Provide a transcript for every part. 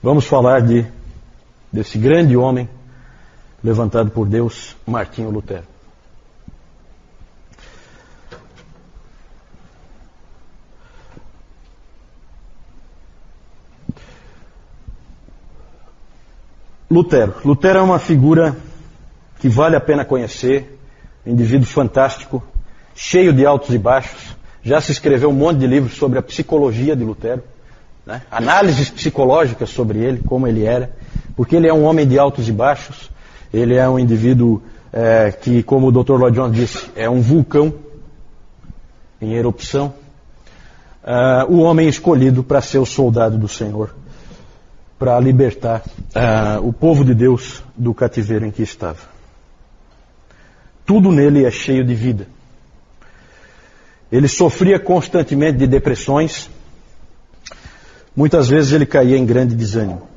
Vamos falar desse grande homem levantado por Deus, Martinho Lutero. Lutero é uma figura que vale a pena conhecer, um indivíduo fantástico, cheio de altos e baixos. Já se escreveu um monte de livros sobre a psicologia de Lutero, né? Análises psicológicas sobre ele, como ele era, porque ele é um homem de altos e baixos. Ele é um indivíduo que, como o Dr. Lloyd Jones disse, é um vulcão em erupção. O homem escolhido para ser o soldado do Senhor, para libertar o povo de Deus do cativeiro em que estava. Tudo nele é cheio de vida. Ele sofria constantemente de depressões. Muitas vezes ele caía em grande desânimo,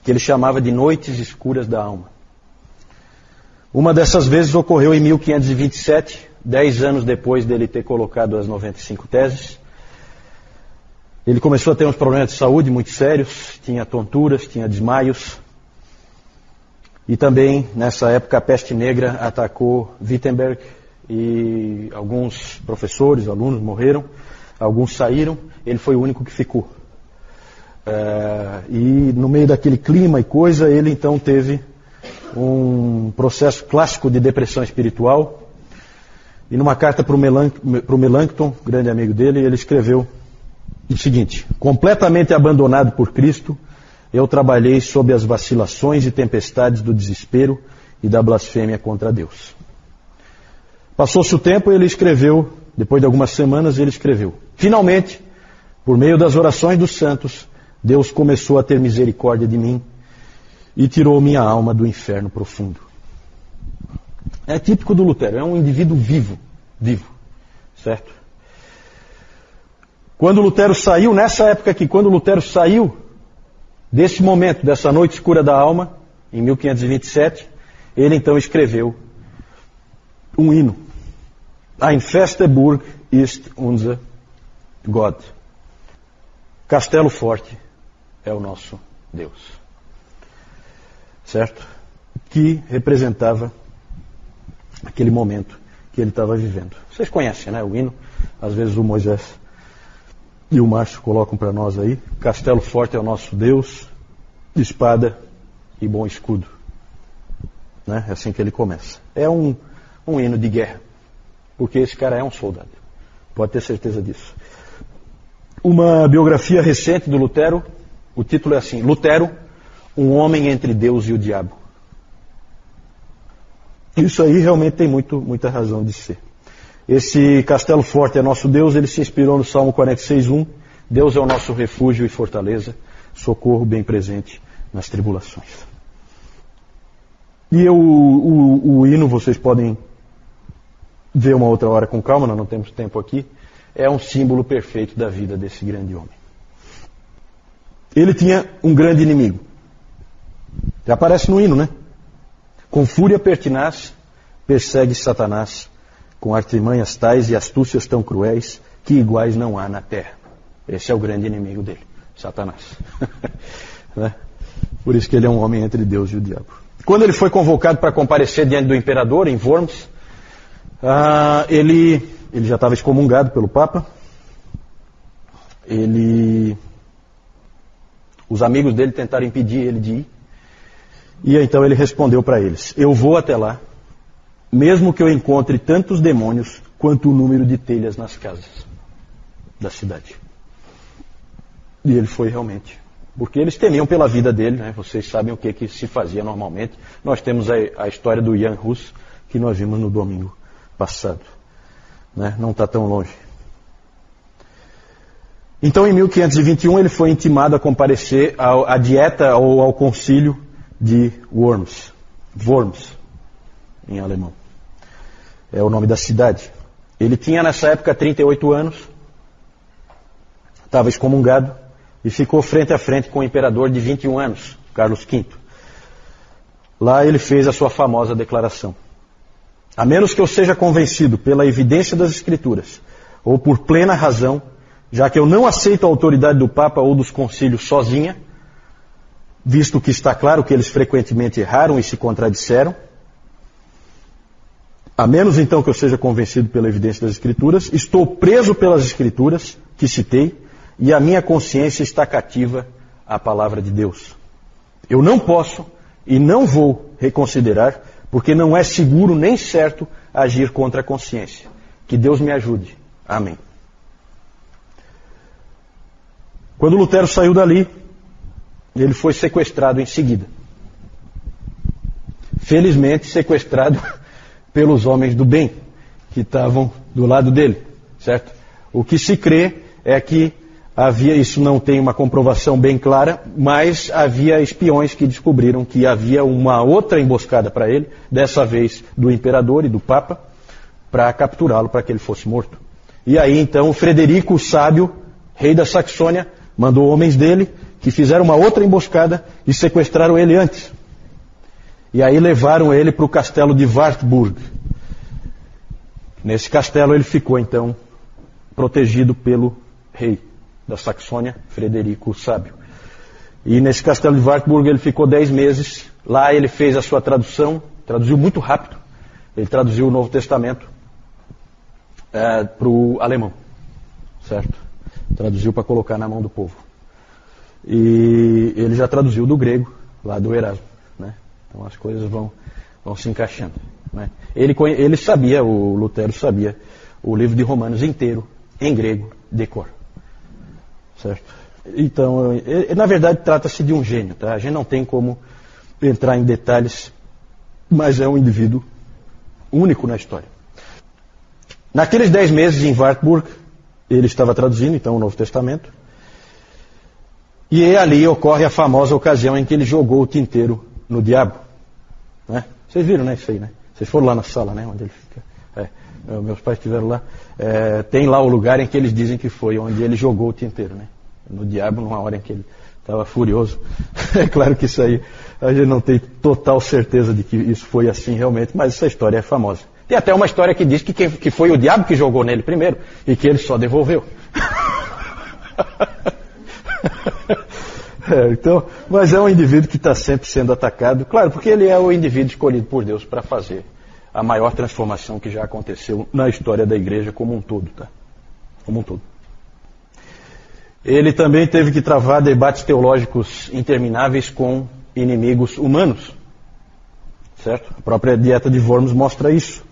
que ele chamava de noites escuras da alma. Uma dessas vezes ocorreu em 1527, 10 anos depois dele ter colocado as 95 teses. Ele começou a ter uns problemas de saúde muito sérios, tinha tonturas, tinha desmaios. E também, nessa época, a peste negra atacou Wittenberg e alguns professores, alunos morreram, alguns saíram, ele foi o único que ficou. E no meio daquele clima e coisa, ele então teve um processo clássico de depressão espiritual. E numa carta para o Melanchthon, grande amigo dele, ele escreveu o seguinte: completamente abandonado por Cristo, eu trabalhei sob as vacilações e tempestades do desespero e da blasfêmia contra Deus. Passou-se o tempo e ele escreveu, depois de algumas semanas, ele escreveu: finalmente, por meio das orações dos santos, Deus começou a ter misericórdia de mim e tirou minha alma do inferno profundo. É típico do Lutero, é um indivíduo vivo, certo? Quando Lutero saiu, nessa época aqui, quando Lutero saiu desse momento, dessa noite escura da alma, em 1527, ele então escreveu um hino. Ein feste Burg ist unser Gott. Castelo forte é o nosso Deus. Certo? Que representava aquele momento que ele estava vivendo. Vocês conhecem, né? O hino. Às vezes o Moisés e o Márcio colocam para nós aí: castelo forte é o nosso Deus, espada e bom escudo. Né? É assim que ele começa. É um hino de guerra, porque esse cara é um soldado. Pode ter certeza disso. Uma biografia recente do Lutero, o título é assim: Lutero, um homem entre Deus e o diabo. Isso aí realmente tem muita razão de ser. Esse castelo forte é nosso Deus, ele se inspirou no Salmo 46:1. Deus é o nosso refúgio e fortaleza, socorro bem presente nas tribulações. E o hino, vocês podem ver uma outra hora com calma, nós não temos tempo aqui, é um símbolo perfeito da vida desse grande homem. Ele tinha um grande inimigo. Já aparece no hino, né? Com fúria pertinaz, persegue Satanás, com artimanhas tais e astúcias tão cruéis, que iguais não há na terra. Esse é o grande inimigo dele, Satanás. Né? Por isso que ele é um homem entre Deus e o diabo. Quando ele foi convocado para comparecer diante do imperador, em Worms, ele já estava excomungado pelo Papa. Os amigos dele tentaram impedir ele de ir. E então ele respondeu para eles: eu vou até lá, mesmo que eu encontre tantos demônios quanto o número de telhas nas casas da cidade. E ele foi realmente. Porque eles temiam pela vida dele, né? Vocês sabem o que se fazia normalmente. Nós temos a história do Jan Hus, que nós vimos no domingo passado. Né? Não está tão longe. Então, em 1521, ele foi intimado a comparecer à dieta ou ao concílio de Worms, em alemão. É o nome da cidade. Ele tinha nessa época 38 anos, estava excomungado e ficou frente a frente com o imperador de 21 anos, Carlos V. Lá ele fez a sua famosa declaração: a menos que eu seja convencido pela evidência das Escrituras, ou por plena razão, já que eu não aceito a autoridade do Papa ou dos concílios sozinha, visto que está claro que eles frequentemente erraram e se contradisseram, a menos então que eu seja convencido pela evidência das Escrituras, estou preso pelas Escrituras que citei e a minha consciência está cativa à palavra de Deus. Eu não posso e não vou reconsiderar, porque não é seguro nem certo agir contra a consciência. Que Deus me ajude. Amém. Quando Lutero saiu dali, ele foi sequestrado em seguida. Felizmente sequestrado pelos homens do bem, que estavam do lado dele, certo? O que se crê é que havia, isso não tem uma comprovação bem clara, mas havia espiões que descobriram que havia uma outra emboscada para ele, dessa vez do imperador e do papa, para capturá-lo, para que ele fosse morto. E aí então Frederico o Sábio, rei da Saxônia, mandou homens dele que fizeram uma outra emboscada e sequestraram ele antes. E aí levaram ele para o castelo de Wartburg. Nesse castelo ele ficou então protegido pelo rei da Saxônia, Frederico o Sábio. E nesse castelo de Wartburg ele ficou 10 meses. Lá ele fez a sua tradução, traduziu muito rápido. Ele traduziu o Novo Testamento para o alemão, certo? Traduziu para colocar na mão do povo. E ele já traduziu do grego, lá do Erasmo, né? Então as coisas vão se encaixando, né? Ele sabia, o Lutero sabia, o livro de Romanos inteiro, em grego, de cor. Certo? Então, na verdade, trata-se de um gênio, tá? A gente não tem como entrar em detalhes, mas é um indivíduo único na história. Naqueles 10 meses em Wartburg, ele estava traduzindo, então, o Novo Testamento, e ali ocorre a famosa ocasião em que ele jogou o tinteiro no diabo, né? Vocês viram, né, isso aí, né? Vocês foram lá na sala, né, onde ele fica. Meus pais estiveram lá. Tem lá o lugar em que eles dizem que foi onde ele jogou o tinteiro, né? No diabo, numa hora em que ele estava furioso. É claro que isso aí a gente não tem total certeza de que isso foi assim realmente, mas essa história é famosa. Tem até uma história que diz que foi o diabo que jogou nele primeiro e que ele só devolveu. Então, mas é um indivíduo que está sempre sendo atacado, claro, porque ele é o indivíduo escolhido por Deus para fazer a maior transformação que já aconteceu na história da igreja como um todo, tá? Como um todo. Ele também teve que travar debates teológicos intermináveis com inimigos humanos, certo? A própria dieta de Worms mostra isso.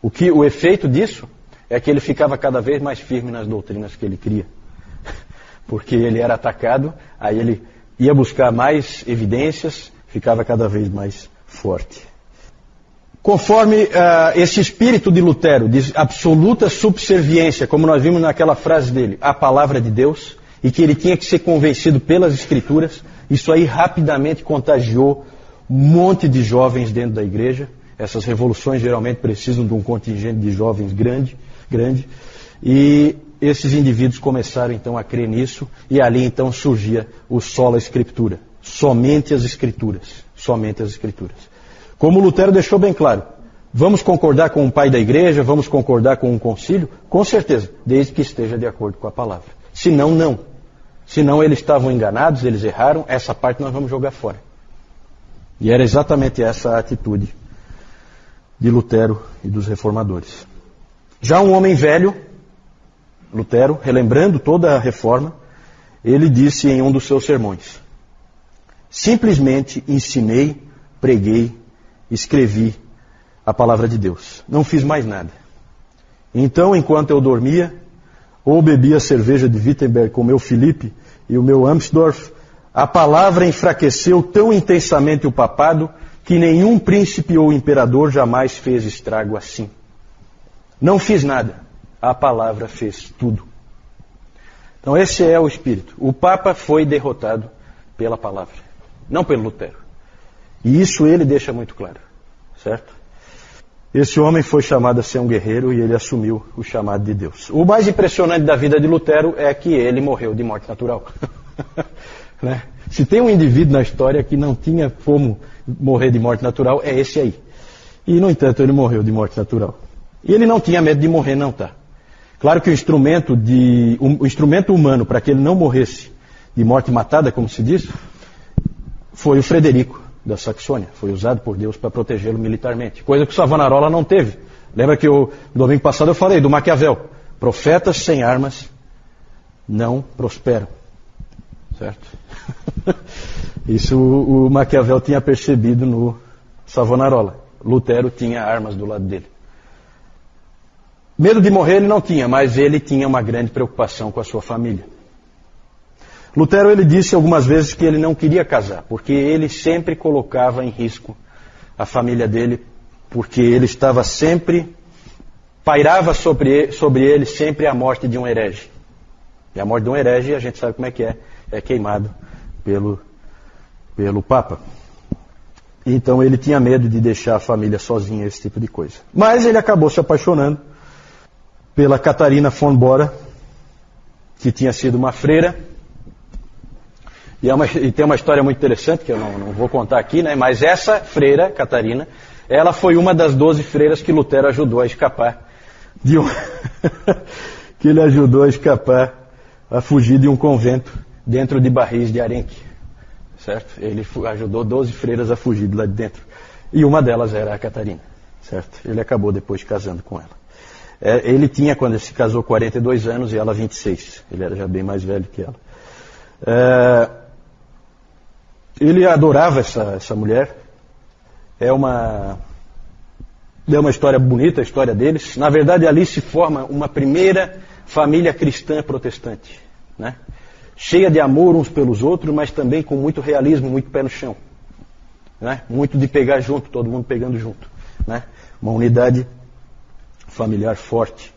O efeito disso é que ele ficava cada vez mais firme nas doutrinas que ele cria. Porque ele era atacado, aí ele ia buscar mais evidências, ficava cada vez mais forte. Conforme esse espírito de Lutero, de absoluta subserviência, como nós vimos naquela frase dele, à palavra de Deus, e que ele tinha que ser convencido pelas Escrituras, isso aí rapidamente contagiou um monte de jovens dentro da igreja. Essas revoluções geralmente precisam de um contingente de jovens grande, e esses indivíduos começaram então a crer nisso, e ali então surgia o sola Escritura, somente as Escrituras, somente as Escrituras. Como Lutero deixou bem claro, vamos concordar com o pai da igreja, vamos concordar com um concílio? Com certeza, desde que esteja de acordo com a palavra. Senão, não. Senão eles estavam enganados, eles erraram, essa parte nós vamos jogar fora. E era exatamente essa a atitude de Lutero e dos reformadores. Já um homem velho, Lutero, relembrando toda a reforma, ele disse em um dos seus sermões: simplesmente ensinei, preguei, escrevi a palavra de Deus. Não fiz mais nada. Então, enquanto eu dormia, ou bebia cerveja de Wittenberg com o meu Filipe e o meu Amsdorff, a palavra enfraqueceu tão intensamente o papado que nenhum príncipe ou imperador jamais fez estrago assim. Não fiz nada. A palavra fez tudo. Então esse é o espírito. O Papa foi derrotado pela palavra, não pelo Lutero. E isso ele deixa muito claro, certo? Esse homem foi chamado a ser um guerreiro e ele assumiu o chamado de Deus. O mais impressionante da vida de Lutero é que ele morreu de morte natural. Né? Se tem um indivíduo na história que não tinha como morrer de morte natural, é esse aí. E, no entanto, ele morreu de morte natural. E ele não tinha medo de morrer, não, tá? Claro que o instrumento humano para que ele não morresse de morte matada, como se diz, foi o Frederico da Saxônia. Foi usado por Deus para protegê-lo militarmente. Coisa que o Savonarola não teve. Lembra que no domingo passado eu falei do Maquiavel. Profetas sem armas não prosperam. Certo? Isso o Maquiavel tinha percebido no Savonarola. Lutero tinha armas do lado dele. Medo de morrer ele não tinha, mas ele tinha uma grande preocupação com a sua família. Lutero ele disse algumas vezes que ele não queria casar, porque ele sempre colocava em risco a família dele, porque ele estava sempre, pairava sobre ele sempre a morte de um herege. E a morte de um herege, a gente sabe como é queimado pelo Papa. Então ele tinha medo de deixar a família sozinha, esse tipo de coisa. Mas ele acabou se apaixonando pela Catarina von Bora, que tinha sido uma freira. E tem uma história muito interessante, que eu não vou contar aqui, né? Mas essa freira, Catarina, ela foi uma das 12 freiras que Lutero ajudou a escapar que ele ajudou a escapar, a fugir de um convento dentro de barris de arenque. Certo? Ele ajudou 12 freiras a fugir de lá de dentro. E uma delas era a Catarina. Certo? Ele acabou depois casando com ela. Ele tinha, quando ele se casou, 42 anos e ela 26. Ele era já bem mais velho que ela. Ele adorava essa mulher. É uma história bonita, a história deles. Na verdade, ali se forma uma primeira família cristã protestante, né? Cheia de amor uns pelos outros, mas também com muito realismo, muito pé no chão, né? Muito de pegar junto, todo mundo pegando junto, né? Uma unidade familiar forte.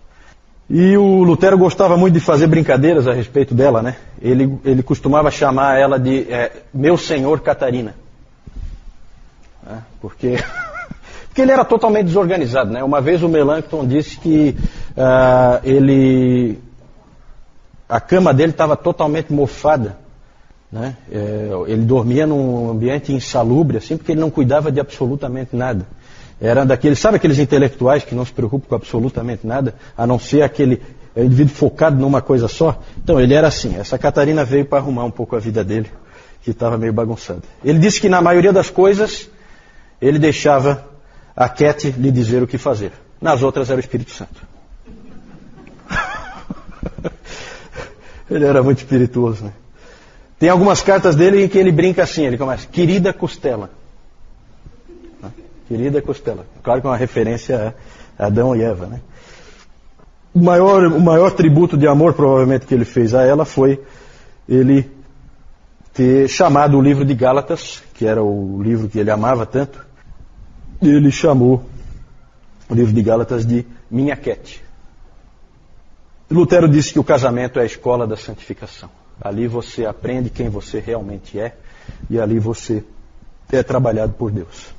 E o Lutero gostava muito de fazer brincadeiras a respeito dela, né? Ele costumava chamar ela de meu senhor Catarina, né? Porque ele era totalmente desorganizado, né? Uma vez o Melanchthon disse que a cama dele estava totalmente mofada, né? Ele dormia num ambiente insalubre, assim, porque ele não cuidava de absolutamente nada. Era daqueles, sabe aqueles intelectuais que não se preocupam com absolutamente nada, a não ser aquele indivíduo focado numa coisa só? Então ele era assim. Essa Catarina veio para arrumar um pouco a vida dele, que estava meio bagunçada. Ele disse que na maioria das coisas ele deixava a Cat lhe dizer o que fazer. Nas outras era o Espírito Santo. Ele era muito espirituoso, né? Tem algumas cartas dele em que ele brinca assim, ele começa, querida Costela. Querida Costela. Claro que é uma referência a Adão e Eva, né? O maior tributo de amor, provavelmente, que ele fez a ela foi ele ter chamado o livro de Gálatas, que era o livro que ele amava tanto, ele chamou o livro de Gálatas de Minha Cat. Lutero disse que o casamento é a escola da santificação. Ali você aprende quem você realmente é e ali você é trabalhado por Deus.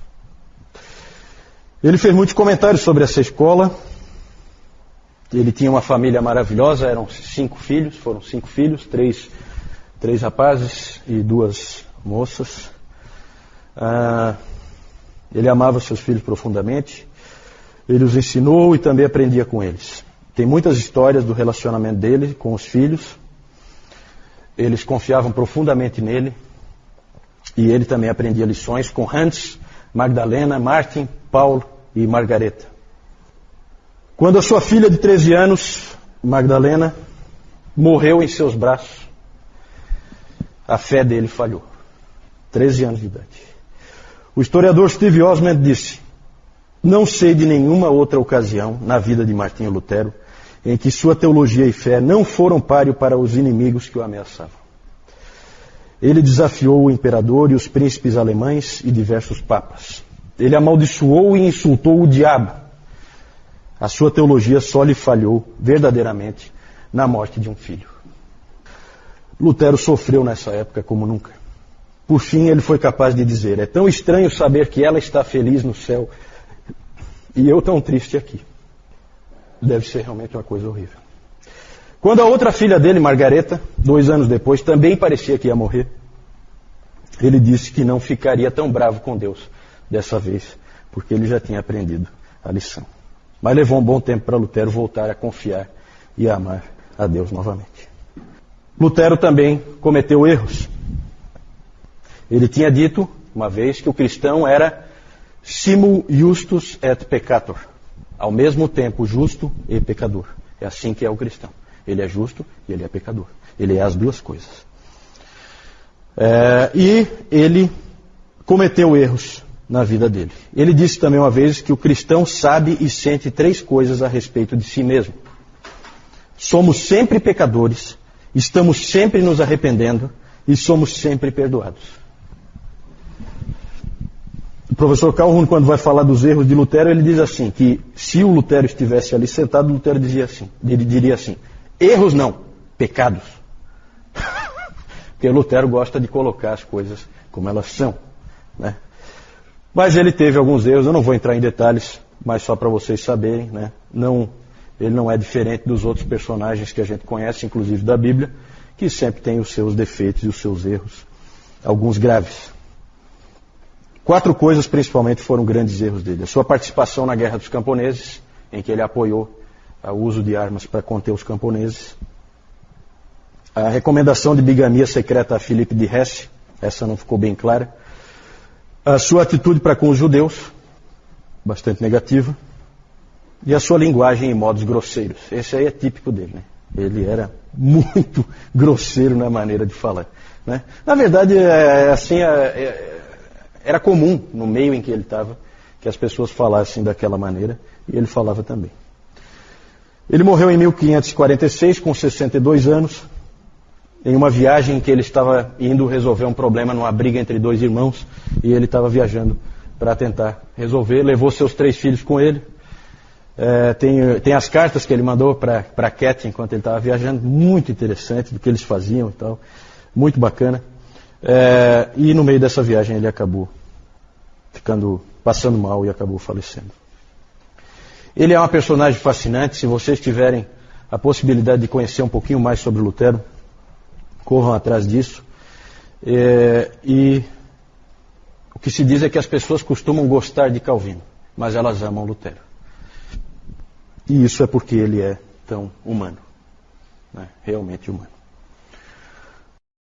Ele fez muitos comentários sobre essa escola. Ele tinha uma família maravilhosa, eram 5 filhos, foram 5 filhos, 3 rapazes e 2 moças. Ele amava seus filhos profundamente, ele os ensinou e também aprendia com eles. Tem muitas histórias do relacionamento dele com os filhos. Eles confiavam profundamente nele e ele também aprendia lições com Hans, Magdalena, Martin, Paulo e Margareta. Quando a sua filha de 13 anos, Magdalena, morreu em seus braços, a fé dele falhou. 13 anos de idade. O historiador Steve Osmond disse: não sei de nenhuma outra ocasião na vida de Martinho Lutero em que sua teologia e fé não foram páreo para os inimigos que o ameaçavam. Ele desafiou o imperador e os príncipes alemães e diversos papas. Ele amaldiçoou e insultou o diabo. A sua teologia só lhe falhou verdadeiramente na morte de um filho. Lutero sofreu nessa época como nunca. Por fim, ele foi capaz de dizer: é tão estranho saber que ela está feliz no céu e eu tão triste aqui. Deve ser realmente uma coisa horrível. Quando a outra filha dele, Margareta, 2 anos depois, também parecia que ia morrer, ele disse que não ficaria tão bravo com Deus dessa vez, porque ele já tinha aprendido a lição. Mas levou um bom tempo para Lutero voltar a confiar e a amar a Deus novamente. Lutero também cometeu erros. Ele tinha dito, uma vez, que o cristão era simul justus et peccator. Ao mesmo tempo, justo e pecador. É assim que é o cristão. Ele é justo e ele é pecador. Ele é as duas coisas. E ele cometeu erros na vida dele. Ele disse também uma vez que o cristão sabe e sente 3 coisas a respeito de si mesmo. Somos sempre pecadores, estamos sempre nos arrependendo e somos sempre perdoados. O professor Calhoun, quando vai falar dos erros de Lutero, ele diz assim, que se o Lutero estivesse ali sentado, Lutero diria assim, erros não, pecados. Porque Lutero gosta de colocar as coisas como elas são, né? Mas ele teve alguns erros, eu não vou entrar em detalhes, mas só para vocês saberem, né? Ele não é diferente dos outros personagens que a gente conhece, inclusive da Bíblia, que sempre tem os seus defeitos e os seus erros, alguns graves. 4 coisas principalmente foram grandes erros dele. A sua participação na Guerra dos Camponeses, em que ele apoiou o uso de armas para conter os camponeses. A recomendação de bigamia secreta a Filipe de Hesse, essa não ficou bem clara. A sua atitude para com os judeus, bastante negativa. E a sua linguagem em modos grosseiros. Esse aí é típico dele, né? Ele era muito grosseiro na maneira de falar, né? Na verdade, era comum no meio em que ele estava que as pessoas falassem daquela maneira, e ele falava também. Ele morreu em 1546, com 62 anos, em uma viagem em que ele estava indo resolver um problema numa briga entre 2 irmãos, e ele estava viajando para tentar resolver, levou seus 3 filhos com ele. Tem as cartas que ele mandou para Cat enquanto ele estava viajando, muito interessante do que eles faziam e tal, muito bacana. E no meio dessa viagem ele acabou passando mal e acabou falecendo. Ele é uma personagem fascinante. Se vocês tiverem a possibilidade de conhecer um pouquinho mais sobre Lutero, corram atrás disso. E o que se diz é que as pessoas costumam gostar de Calvino, mas elas amam Lutero. E isso é porque ele é tão humano, né? Realmente humano.